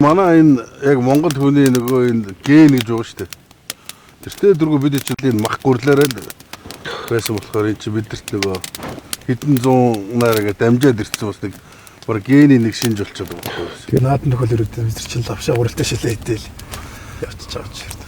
Манай энэ яг Монгол хүний нөгөө энэ ген гэж байгаа шүү дээ. Тэртээ дөрвөө бид ч энэ мах гурлаараа байсан болохоор энэ чи бидэрт нөгөө хэдэн зуун наараа дамжаад ирсэн бас нэг баг гений нэг шинж болчиход байгаа байхгүй. Тэгээ наадан тохиол ирээд бид чинь лавшаа уралтай шилээ хэдэл явчих чааж хэрэг.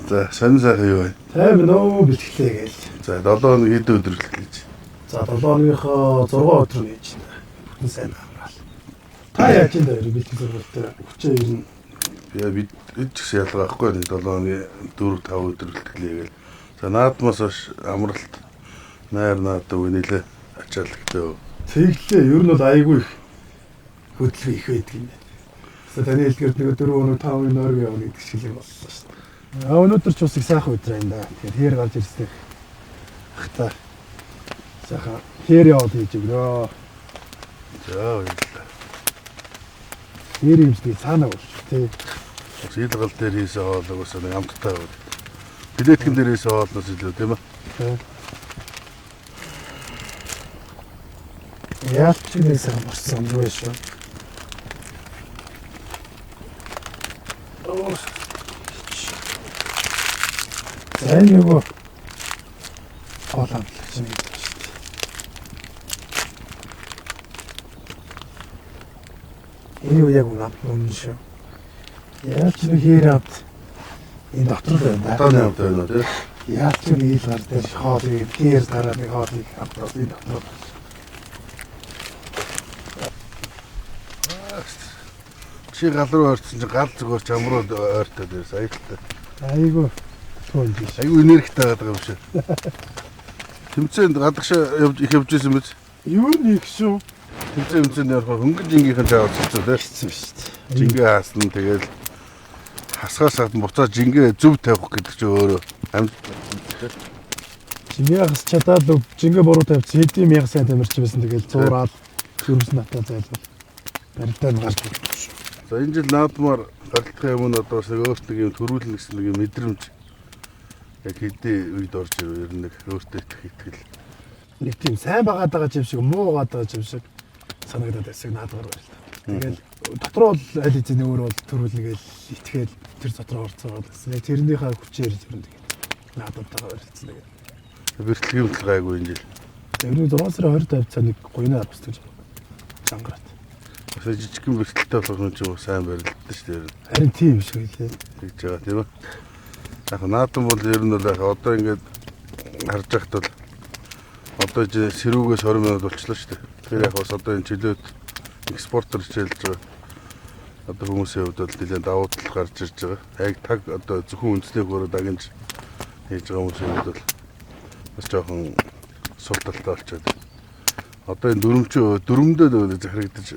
За, сонь сайхан юу вэ? Тайм нөө бэлтгэлээ гээл. За, 7 хоног хэд өдөр бэлтгэлж? За, 7 хоногийнхоо 6 өдөр нээж байна. Бүтэн сайн амраал. Та яаж энэ дээр бэлтгэл зургуултай хүчээ ирнэ. Бид ч гэсэн ялгаа байхгүй нэг 7 хоногийн 4-5 өдөр бэлтгэлээ гээл. За, наадмаас хойш амралт найр наад үе нэлээ ачааллахтай. Тэглээ ер нь бол айгүй их хөдөлгөөн их байдаг юм байна. За, таны хэлдгээр нэг 4 хоног 5 хоног нойрго явна гэдэг шиг юм боллоо шүү дээ. Өнөөдөр ч бас их сайхан өдөр юм да. Тэгэхээр хээр гарч ирсэн. Ахта. Сайхан хээр яваад хийж өгнө. За, баярлалаа. Хээр юмсдгийг цаанаа бол тий. Сэлгал дээр хийсэн хоолойгоос нэг амттай байна. Билетгэн дээр хийсэн хоолноос илүү тийм ээ. Яалт ч нэг сайхан борсон юм байна шүү. За энэ юу хоолой чинь юм шүү дээ. Энэ юу яг үнэн шүү. Яаж нэг хээр авт энэ дотор байна. Таны авт байна тий. Яаж нэг ил гар дээр хоолыг хээр дараа нэг хоолыг аваад энэ дотор. Чи гал руу орсон чи гал зүгээр ч амрууд ойртой дээрс аялалтай. Айгу тон биш. Айгу энергитэй байгаа юм шиг. Тэмцээнд гадагшаа их явж исэн биз? Юу нэг шүү. Тэмцээнд явах хөнгөн жингийнхэн жаавал хэцүү дээ. Хэцүү шүү дээ. Жингээ хаасна тэгэл хасгаас гадна буцаад жингээ зөв тавих гэдэг чи өөрөө амьд. Жингээ хас чадаад жингээ буруу тавьчихсан хэдийн мянга сайн тамирч байсан тэгэл зуураад зүрхс натаа зайлвал барилдаа нь гарч ирсэн шүү. За энэ жил наадмаар гаралтхын юм одоо бас өөрт нэг юм төрүүлнэ гэсэн нэг мэдрэмж яг хэдий үед орж ирв ер нь нэг өөртөө итгэл. Нэг тийм сайн байгаад байгаа юм шиг муу байгаад байгаа юм шиг санагдаад байсан наадмаар байна. Тэгэл дотроо л аль хэзээ өөр бол төрүүлнэ гэж итгээл тэр дотроо орцоод байсан. Яг тэрнийхээ хүчээр ер нь тэгээд наадмартайгаа барилцсан тэгээд. Бэртлэгийн гайгүй энэ жил. Тэр нэг 6 сарын 20-нд цаа нэг гоёноо авчихсан жангараад. Бас жижигхэн бэртэлтэй болох юм чи сайн барилддаг шүү дээ. Харин тийм шиг лээ. Тэгж байгаа тийм үү? Яг наадам бол ер нь бол одоо ингээд харж байхад бол одоо сэрүүгээс 20 минут болчихлоо шүү дээ. Тэгэхээр яг бас одоо энэ чөлөөт экспортер хичээлж байгаа. Одоо хүмүүсийн хувьд бол нэлээд давуу тал гарч ирж байгаа. Яг таг одоо зөвхөн үндэсний хөрөө дагнж хийж байгаа хүмүүсийн хувьд бол бас жоохон сул талтай болчиход. Одоо энэ дөрөмдөө захирагдаж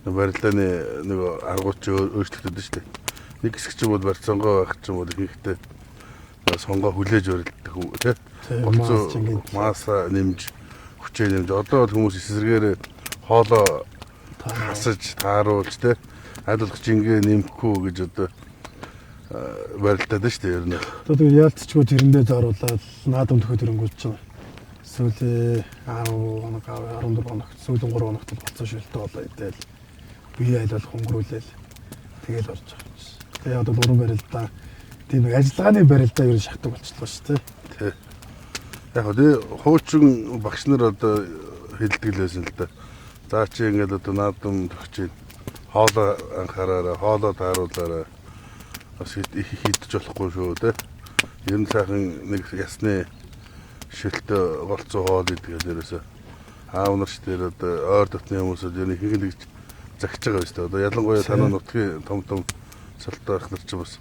барилдааны нөгөө аргууд ч өөрчлөгдөж шүү дээ. Нэг хэсэг ч юм бол барьцангой байх ч юм бол ихэнхдээ сонгоо хүлээж барилддаг үү тий. Маса нэмж хүчээ нэмж одоо бол хүмүүс эсэргээр хоолоо хасаж тааруулж тий. Айлуулах жингээ нэмэхгүй гэж одоо барилдаад шүү дээ ер нь. Одоо тэгээд яалтчгүй тэрэндээ зааруулаад наадам төхөд ирэнгүүт чинь сүүлийн 10 хоног 14 хоног сүүлийн 3 хоногт болцсон шилтэй болоо идэл бие айлуулах өнгөрүүлээл тэгэл орж байгаа юм шиг. Тэгээ одоо бүрэн барилдаа тийм нэг ажиллагааны барилдаа ер нь шахдаг болчихлоо шүү дээ. Тий. Яг хөө хуучин багш нар одоо хэлдэг л байсан л да. За чи ингээд одоо наадам төгч хоолоо анхаараарай, хоолоо тааруулаарай. Бас хийдэж болохгүй шүү дээ. Ер нь сайхан нэг ясны шилтэй голцоо хоол идэх дээрээс аав нар ч дээр одоо ойр дотны хүмүүсүүд ер нь ихэнх нэг загч байгаа шүү дээ. Одоо ялангуяа танаа нутгийн том салтайх нар ч бас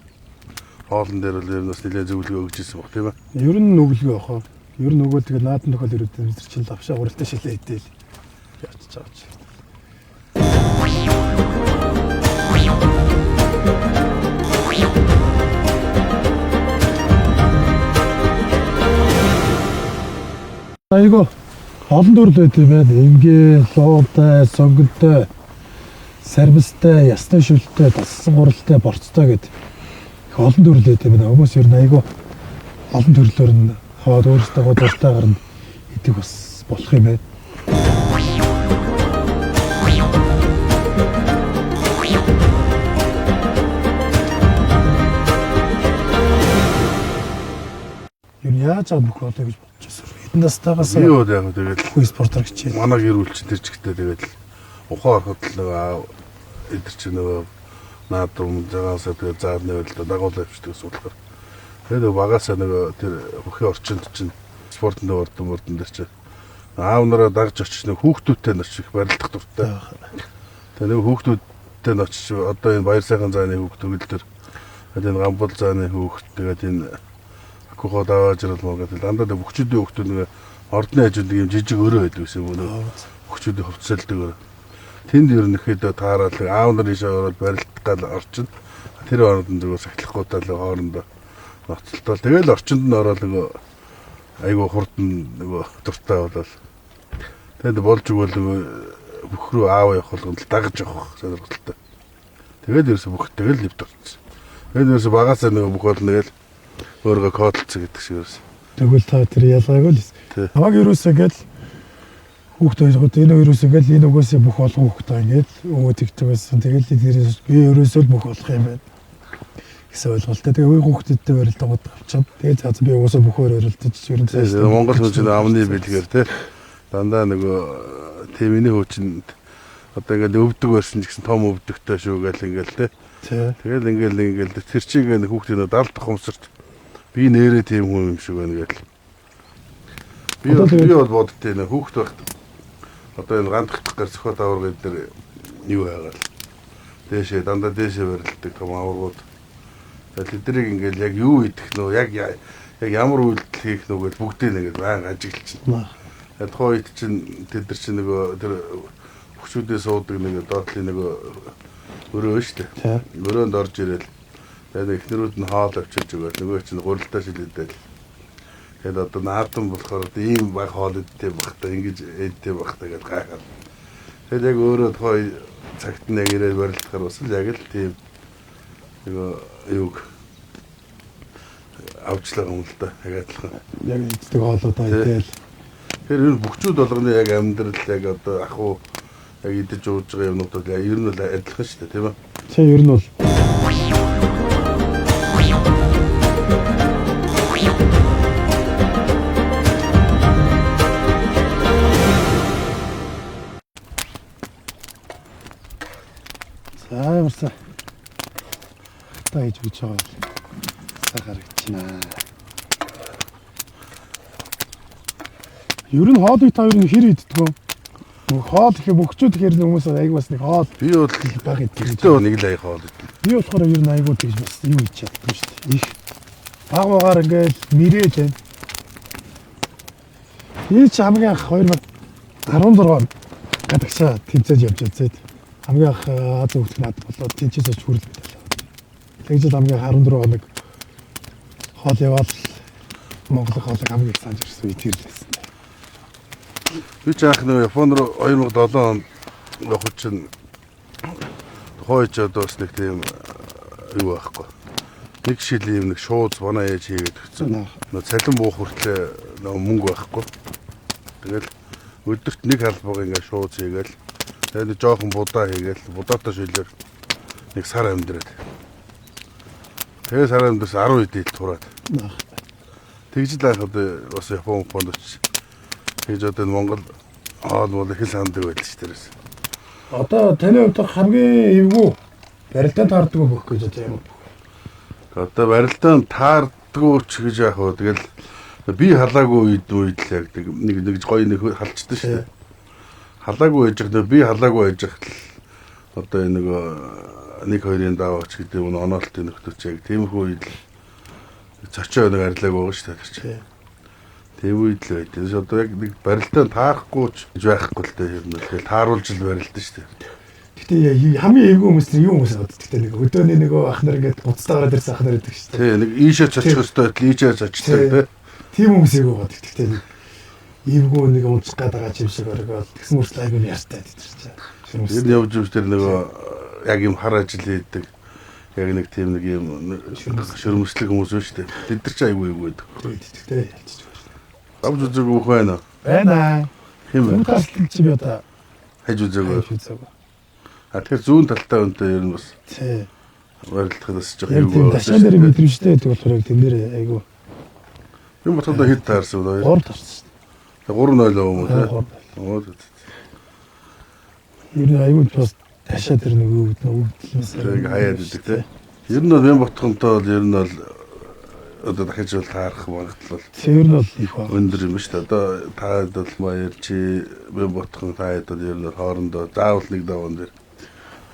хоолн дээр бол ер нь бас нэлээд зөвлөгөө өгч ирсэн баг тийм ээ. Ер нь өглөө яхаа. Ер нь өгөөл тэгээд наадам тохиол ирээд бид чинь лавшаа уралтай шилээ хэдэл явчих чааж. Айго олон төрөл байт юм байна. Эмгээ, луутай, сонгонтой, сарвистай, ясны шүлтэй, тассан гуралтай, борцтой гэд олон төрлөө тийм ээ. Хүмүүс ер нь айгүй олон төрлөөр нь хаваад өөрсдөө дуртай гарна идэх бас болох юм байна. Ер нь яаж аа бүх болоо гэж бодож байсан. Хэдэн настайгаас Би бол яг тэгэл хүү спортоор хичээл. манай гэр бүл чинь тэр чигтээ тэгэл ухаан ороход л нөгөө эдэр чинь нөгөө наадам заагаасаа тэгээ заадны байдлаа дагуулж авчдаг гэсэн болохоор тэгээд багаасаа нөгөө тэр бүхий орчинд чинь спортын ордон дээр чинь аав нараа дагж очиж нэг хүүхдүүдтэй нь очиж их барилдах дуртай. Тэгээ нэг хүүхдүүдтэй нь очиж одоо энэ баяр сайхан зааны хүүхд төгөл төр тэгээд энэ гамбал зааны хүүхд тэгээд энэ акухад аваажрал мөргөд дандаа бүхчүүдийн хүүхдүүд нэг ордны хажууд нэг юм жижиг өрөө байдаг гэсэн юм өнөө бүхчүүдийн хувцсалдаг. Тэнд ер нь ихэд таарал аав нар ийшээ ороод барилдах гал орчин тэр ордон зүгээр сахилахгүйтэй л хоорондоо ноцтолтол тэгэл орчинд нь ороод нөгөө айгу хурдан нөгөө дуртай болол тэгэд болж өгвөл нөгөө бүх рүү аав явах болгонд л дагаж явах сонирхолтой. Тэгэл ерөөсө бүх тэгэл лифт орсон. Тэгэл ерөөсө багасаа нөгөө бүх бол нэгэл өөргөө кодлцсон гэдэг шиг ерөөсө. Тэгвэл та тэр ялгаагүй л. Намаг ерөөсөө гэл хүүхд хоёроо энэ ерөөсөө гэл энэ угаасаа бүх болгон хүүхдтэй ингээд өвөө тэгдэг байсан. Тэгэл дээрээс би ерөөсөө л бүх болох юм байна гэсэн ойлголттой. Тэгээ хүүхдүүдтэй барилдаад авчаад тэгээ цааз би угаасаа бүх барилдаж ер нь цааш Монгол хүнчний амны бэлгээр те дандаа нөгөө тэмний хөөчөнд одоо ингээд өвдөг байсан ч гэсэн том өвдөгтэй шүү гэл ингээл те. Тэгэл ингээл тэр чиг нэг хүүхдийн далд хумсарт би нэрээ тийм хүн юм шиг байна гэл. Би бол боддтой нэ хүүхд байхад одоо энэ гандхдах гэр зөхөд аваргын дээр юу байгаал. Дээшээ дандаа дээшээ барилддаг том аваргууд. Тэгэл тэдрийг ингээл яг юу идэх нөө яг ямар үйлдэл хийх нөө гэж бүгдийг нэгээд баян ажиглчихна. Тэгээд тухайд чинь тэд нар чинь нөгөө тэр хүчүүдээ суудаг нэг доотлын нөгөө өрөө шүү дээ. Өрөөнд орж ирэл. Тэгээд эхнэрүүд нь хаал авчирж өгöd нөгөө чинь гурилтаа шилээдэл. Тэгээд одоо наадам болохоор ийм баг хоол идтэй багтаа ингэж эдтэй багтаа гэж гайхаад. Тэгээд яг өөрөө тухай цагт нь яг ирээд барилдахаар бас л яг л тийм нөгөө юуг авчлаа юм л да. Яг адилхан. Яг эцдэг хоолойдоо идэл. Тэр ер нь бүхчүүд болгоны яг амьдрал яг одоо ах уу яг идэж ууж байгаа юмнууд бол ер нь бол адилхан шүү дээ тийм ээ. Тийм ер нь бол Ямарсаа тааж үуч байгаа. Сахарчнаа. Ер нь хоолыг та ер нь хэр иддэг вэ? Хоол ихе бөхчүүд ихэр хүмүүс аяг бас нэг хоол Би бол баг иддэг. гэхдээ нэг л аяг хоол иддэг. Би болохоор ер нь айгуу тэгж бас юу хийж чаддаг шүү дээ. Их баг багаар ингээл нэрэж байна. Би ч хамгийн анх 2016 гадагшаа тэмцээж явж үзээд хамгийн анх Аз хөгжих наад болоод тэнцээс оч хүрэл байлаа. Тэгж л хамгийн 14 хоног хоол яваад Монгол хоолыг хамгийн их санаж ирсэн үе тэр л байсан. Би ч анх нэг Японд руу 2007 онд явах чинь хойч одоо бас нэг тийм юу байхгүй. Нэг шилийн нэг шууд банаа яаж хийгээд өгсөн. Нөө цалин буух хүртлээ нөө мөнгө байхгүй. Тэгэл өдөрт нэг халбаг ингээ шууд хийгээл тэгээд жоохон будаа хийгээл будаатай шилээр нэг сар амьдраад. Тэгээ сар амьдраас 10 хэд тураад. Тэгж л анх одоо бас Японд очиж. Тэгж одоо Монгол хоол бол их сандаг байл ш тэрээс. Одоо таны хувьд хамгийн эвгүй барилдаанд таардаг бүх гэж одоо юм. Одоо барилдаанд таардгүй ч гэж яах вэ? Тэгэл би халаагүй үед л яг нэг гоё нэг халчдаг шүү дээ. Халаагүй байж байгаа би халаагүй байж байгаа одоо энэ нэг хоёрын даваач гэдэг нь оноолтын нөхдөч яг тиймэрхүү үед цочоо нэг арилааг байгаа шүү дээ. Тийм үед л байт. Тэс одоо яг нэг барилдаанд таарахгүй ч гэж байхгүй л дээ юм. Тэгэхээр тааруулж л барилдаа шүү дээ. Гэтэ хамгийн эвгүй хүмүүс юу хүмүүс боддог. Гэтэ нэг өдөөний нэг ах нар ингээд буцтаа гараад ирсэн ах нар гэдэг шүү дээ. Тий, нэг ийшээ цочих өстой, ийшээ цочтой тий. Тийм хүмүүс эвгүй боддог. Гэтэ нэг эвгүй нэг унцах гээд байгаа юм шиг оргоод тэгсэн мөрс айгүй ярьтай гэдэг чинь. Тэр явж тэр нөгөө яг юм хар ажил хийдэг. Яг нэг тийм нэг юм шөрмөслөг хүмүүс байна шүү дээ. Тэд нар ч айгүй юу гэдэг. Тэгтээ ялцчих байна. Авч үзег үх байна. Байна. Хим Хүн бэ? талд чи би одоо Хаж үзег. үзээгүй. Тэгэхээр зүүн талтай өнтэй ер нь бас Тий. барилдахаас жоох Яг тийм ташаан дээр мэдрэмжтэй гэдэг болохоор яг тийм дээр айгүй юм ботход хэд таарсан вэ? 3 тарсан шүү 3-0 юм уу дээ. те? Оо. Ер нь айгүй бас ташаа тэр нөгөө өвдлөөс Яг хаяад идэг те. Ер нь бол мен ботхонтой бол ер нь бол одоо дахиж бол таарах магадлал тэр нь бол их баг. өндөр юм шүү дээ. Одоо таад бол маяр чи мен ботхон таад бол ер нь хоорондоо заавал нэг даван дээр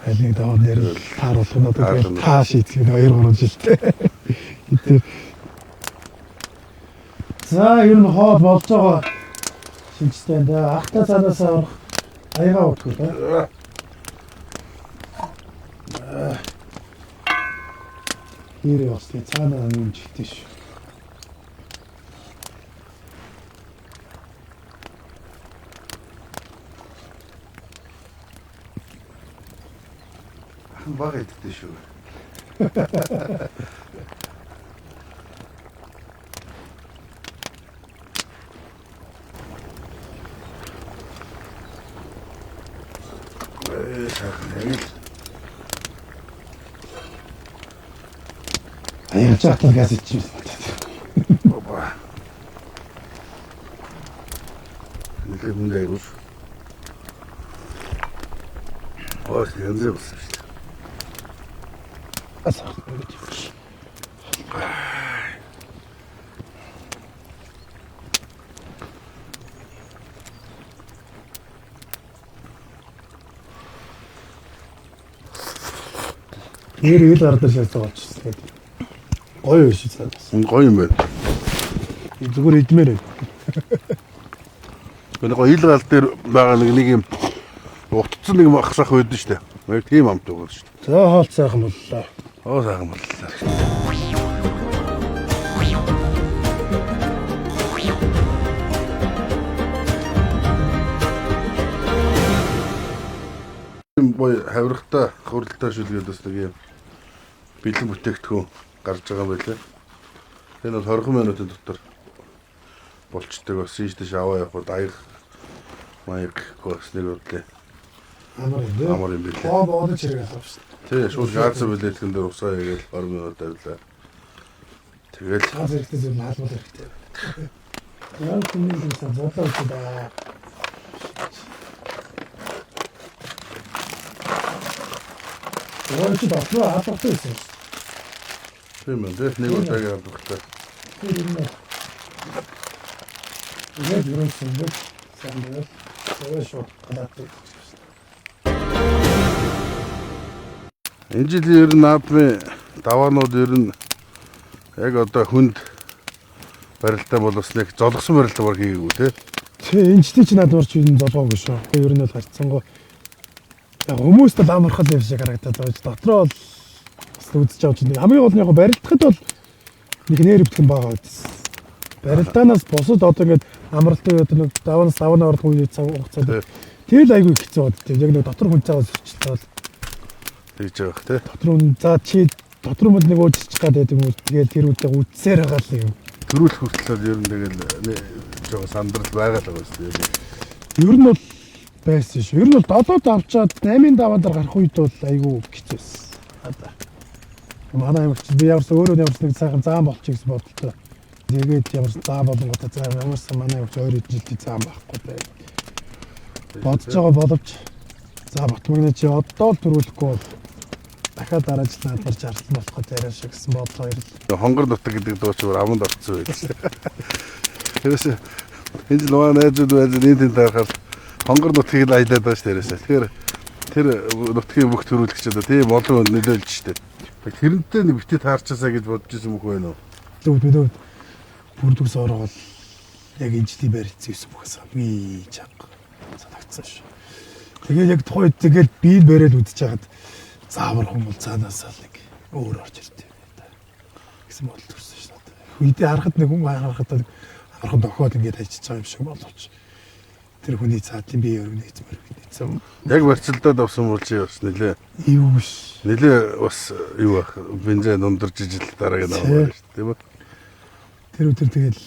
Нэг даваа дээр тааруулах нь одоо Тааруулах. таа шийдэх нь 2-3 жилтэй. Тэр за ер нь хоо болж байгаа шинжтэй да. Ахта цаанаас авах аяга утгүй да. Нэрээ бас тий цаанаа нэмжигтэй шүү. баг идэгтэй шүү. Аяга чатал газ ичсэн. Баба. Нэг юм дайгуус. Ось янзээ болсон шүү дээ. Асаа. Нэр ил гардаг шалж байгаа ч гэсэн. Гоё биш цаанаас. Гоё юм байна. Зүгээр идмээр байна. Нэг гоё ил гал дээр байгаа нэг юм утцсан нэг махсах байдаг шүү дээ. Яг тийм амт байгаа шүү дээ. За хоолт сайхан боллоо. Оо сайхан боллоо. юм бой хавирахтай хуралтай шүлгээд бас нэг юм бэлэн бүтээгдэхүүн гарч байгаа юм байлаа. Энэ бол 20 минутын дотор болчдөг бас ийшдээ аваа явахад аяг маяг гос нэг үрлээ. Амар юм билээ. Хоо боодож хэрэг авах шүү. Тий, шууд шаардсан билээ тэгэн дээр усаа хийгээл 20 минут авлаа. Тэгэл Цаас хэрэгтэй зүйл нь хаалбал хэрэгтэй. Яг хүмүүс гэсэн бодлоо шүү дээ. Өөрөөр дотроо хатагтай байсан. тийм ээ, нэг удаагийн хадгалтай. Тэр юм уу? Яг юусэн бэ? Сандал. Өөр шууд гадаад. Энэ жилийн ер нь наадмын даваанууд ер нь яг одоо хүнд барилтаа боловс нэг золгосон барилтаа баг хийгээгүй тий. Тэ энэ ч надад урч юм золгоогүй шүү. Ер нь бол харцсангүй. Яг хүмүүст л амархал юм шиг харагдаад байгаа. Дотроо бол бас үзэж авч байгаа. Хамгийн гол нь яг барилдахад бол нэг нэр өвтгөн байгаа байсан. Барилдаанаас бусад одоо ингээд амралтын одоо нэг даваанаас даваанаа орох үе цаг хугацаад тэгэл айгүй хэцүү бод. Яг нэг дотор хүн цаагаас өчтөл Тэгж байгаа бах тий. дотор хүн за чи дотор хүнд нэг өөжчих гад байдаг юм. Тэгээд тэр үедээ үдсээр байгаа л юм. Төрүүл хүртэл ер нь тэгэл жоо сандрал байгаа л байгаа шүү дээ. Ер нь бол байсан шүү. Ер нь бол долоод авчаад 8-ын даваадаар гарах үед бол айгүй хэцүүсэн. Одоо манай юм чи би ямарсан өөрөө ямарсан нэг сайхан заан болчих гэсэн бодолтой. Тэгээд ямарсан заа болонготой заа ямарсан манай юм чи өөр жилдээ заан байхгүй бай. Бодож байгаа боловч за Батмагны чи одоо л төрүүлэхгүй бол дахиад дараа жил наадмарч харсан болох гэдэг шиг гэсэн бодлоо ирэл. Хонгор нутаг гэдэг дуучаар аманд орцсон байсан. Тэрээс энэ жил маань найзууд байж энэ тэнд харахаар хонгор нутгийг л аялаад байгаа шүү дээ. Тэгэхээр тэр нутгийн бүх төрүүлэгч одоо тийм олон хүнд нөлөөлж штэ. Тэрнтэй нэг битээ таарчаасаа гэж бодож ирсэн мөх байна уу? Зөв бүрдүүс ороогол яг энэ жилийн барьцсан юм бүхээс хамгийн чанга санагдсан шүү. Тэгээд яг тухайд тэгэл би бариад үдчихэж хаад заавар хүмүүс цаанаас л нэг өөр орж ирдэ гэсэн бодол төрсөн шүү дээ. Үедээ харахад нэг хүн харахад амархан дохоод ингээд ажиллаж байгаа юм шиг боловч тэр хүний цаатлын бие өргөн нийцсэн. Яг барьцалдаад авсан бол чи бас нэлээ Юу биш. нэлээ бас юу ах бензин ундарч ижил дараагийн аваад шүү тийм үү? Тэр өдөр тэгэл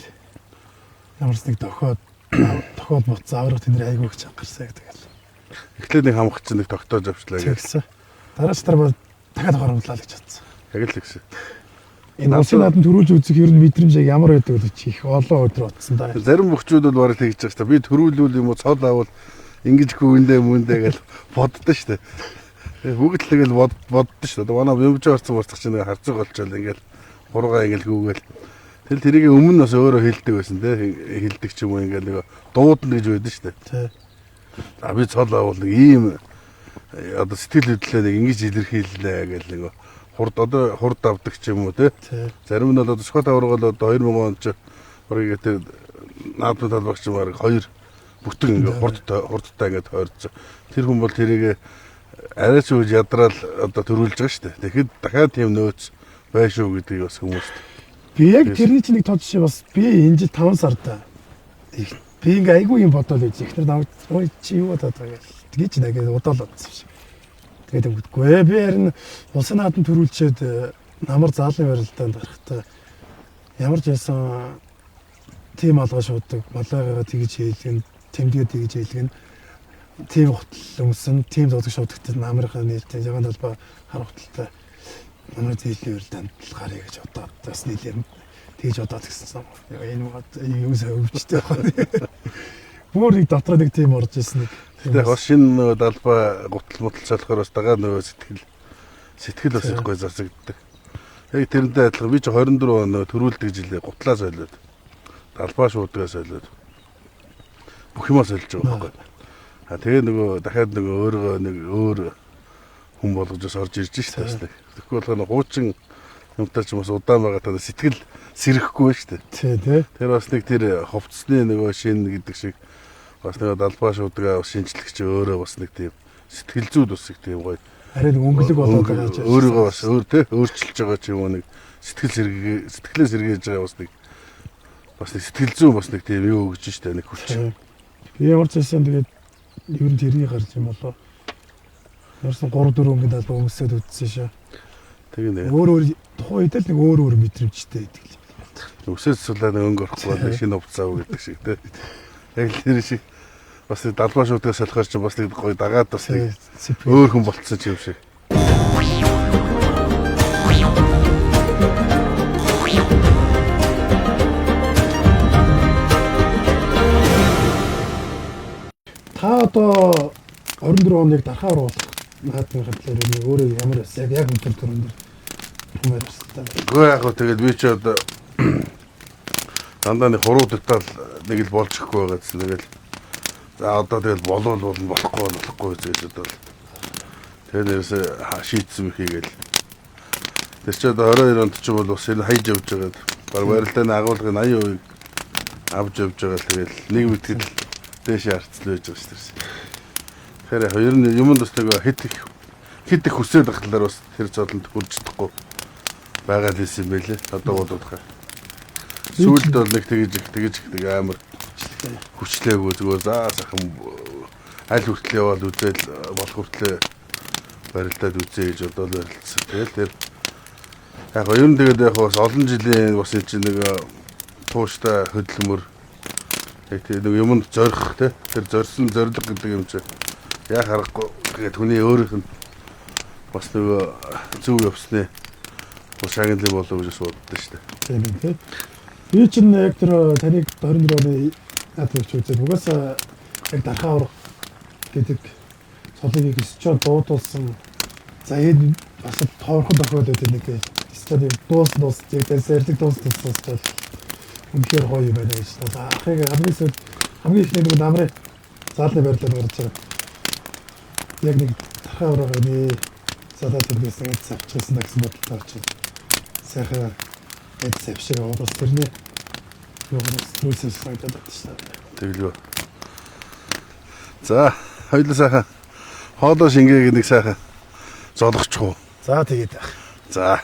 ямарс нэг дохоод буцаа аврах тэнд айгуух чангарсаа тэгэл. Эхлээд нэг хамгач нэг тогтоож авчлаа гэж. Тэгсэн. Дараач дараа бол дахиад хоромжлаа гэж бодсон. Яг л гэсэн. Энэ усын наадам төрүүлж үзэх ер нь мэдрэмж яг ямар байдаг вэ чи их олон өдөр бодсон да. Зарим бөхчүүд бол бараг тэгж байгаа шүү дээ. Би төрүүлүүл юм уу цол авал ингэж гүгэндээ мүндээ гэж боддоо шүү дээ. Бүгд л тэгэл боддоо шүү дээ. Манай бимж орцсон борцох чинь харцаг болчихвол ингээл хургаа ингээл гүгээл. Тэгэл тэрийг өмнө нь бас өөрөө хэлдэг байсан те. Хэлдэг ч юм уу ингээл нэг дуудна гэж байдаг шүү дээ. Тий. За би цол авал нэг ийм одоо сэтгэл хөдлөлөө нэг ингэж илэрхийллээ гэл нэг хурд авдаг ч юм уу те. Зарим нь бол шот аврал бол 2000 онд ч барыг тэр наадмын талбагч марыг 2 бүтэн ингээ хурдтай ингээ тойрч. Тэр хүн бол тэрийг арай ч үгүй ядраал одоо төрүүлж байгаа шүү дээ. Тэгэхэд дахиад тийм нөөц байшгүй гэдгийг бас хүмүүст. Би яг тэрний чинь нэг тод жишээ бас би энэ жил 5 сарда би ингээ айгүй юм бодоод байж ихнэр намайг ой чи юу бодоод байгаа гэж нэгээд удаалаад байсан шиг. Тэгээд үгдгүй би харин улсын наадам төрүүлчихэд намар заалын барилдаанд гарахтаа ямар ч байсан тим алгаа шуудаг малаагаа тэгж хийлгэн тэмдгээ тэгж хийлгэн тим хотл өмсөн тим зодог шуудагт намрынхаа нээлттэй явган талбай хар хотолтой намар зээлийн барилдаанд гарыг гэж бодоод бас нийлэм тэгж бодоод гисэн. Энэ юу өвчтэй байна. Бүр нэг дотроо нэг тим орж ирсэн нэг. Тэгээд бас шинэ нөгөө далбай гутал мутал салахаар бас дагаа нөгөө сэтгэл бас ихгүй засагддаг. Яг тэрнтэй адилхан би ч 24 он төрүүлдэг жилээ гутлаа солиод далбай шуудгаа солиод бүх юмаа сольж байгаа байхгүй. Тэгээ нөгөө дахиад нөгөө өөрөө нэг өөр хүн болгож бас орж ирж штэ. Тэгэхгүй болохоор хуучин юмтай ч бас удаан байгаа та сэтгэл сэрэхгүй штэ. Тий. Тэр бас нэг тэр ховцсны нөгөө шин гэдэг шиг бас нэг далбай шуудгаа шинжлэгч өөрөө бас нэг тийм сэтгэл зүйд бас их тийм гоё. Харин өнгөлөг болоод байгаа ч өөрийгөө бас өөрчилж байгаа ч юм уу нэг сэтгэлээ сэргээж байгаа бас нэг сэтгэл зүйн бас нэг тийм юу өгж штэ нэг хүч. Би ямар ч байсан тэгээд ер нь тэрний гарч юм болоо. Ярсан 3-4 өнгөнд албаа өмсөд үтсэн шээ. Тэгээ нэг өөр тухайн үед л нэг өөр мэдрэмжтэй байдаг л. өсөөс сулаа нэг өнгө орохгүй шинэ хувцаа уу гэдэг шиг тий. Яг л тэр шиг бас далбай шуудгаа солихоор ч бас нэг гоё дагаад бас нэг өөр хүн болцсон ч юм шиг. Та одоо 24 оныг дарахаар болох наадмын хатлаар өөрөө ямар бас яг өндөр төрөн дээр хүмүүс байна. Гөө яг гоо тэгэл би ч одоо дандаа нэг хуруу детал нэг л болж ихгүй байгаа гэсэн тэгэл за одоо тэгэл болохгүй гэж одоо тэгээ нэрсээ шийдсэн мөхийгээл тэр ч одоо 22 онд ч бол бас энэ хайж явж байгаа баг барилдааны агуулгын 80% авч явж байгаа тэгэл нэг мэтгэл дээш харцлаа байж байгаа шүү дээ. Тэгэхээр хоёр нь юмд бас нэг хэд их хүсээд байх талаар бас тэр зодонд хүрч чадахгүй байгаа л юм байлээ. Одоо бодохоо. Сүүлд бол нэг тэгэж амар хүчлээгүй зүгээр заа сахан аль хүртэл яваад үзэл болох хүртэл барилдаад үзье гэж одоо л барилдсан. Тэгэл тэр яг ер нь тэгээд яг бас олон жилийн бас энэ чинь нэг тууштай хөдөлмөр яг тэр нэг юмд зорих те тэр зорьсон зориг гэдэг юм чи яг харахгүй тэгээд хүний өөрийнх нь бас нэг зөв явсны шагналыг болов гэж боддоо шүү дээ. Тийм тийм. Би чинь яг тэр таныг 24 оны наадмыг үзээд угаасаа яг дарахаа урах гэдэг цолыг өсчөө дуудуулсан. За энэ бас тоорхон тохиолдод байдаг нэг стадиум дуус яг зэрлэг дуус бол үнэхээр гоё юм байна гэж. За ахыг хамгийн ихний нэг намрын заалны барилдад гарч байгаа. Яг нэг дарахаа урах энэ задаа төргөөсөн эд завчсан гэсэн бодлоо очив. Сайхан эд завшиг уус тэрний юугаас сайдад татсан. Тэглөө. За хоёулаа сайхан хоолоо шингээг нэг сайхан зодохчих уу. За тэгээд. За.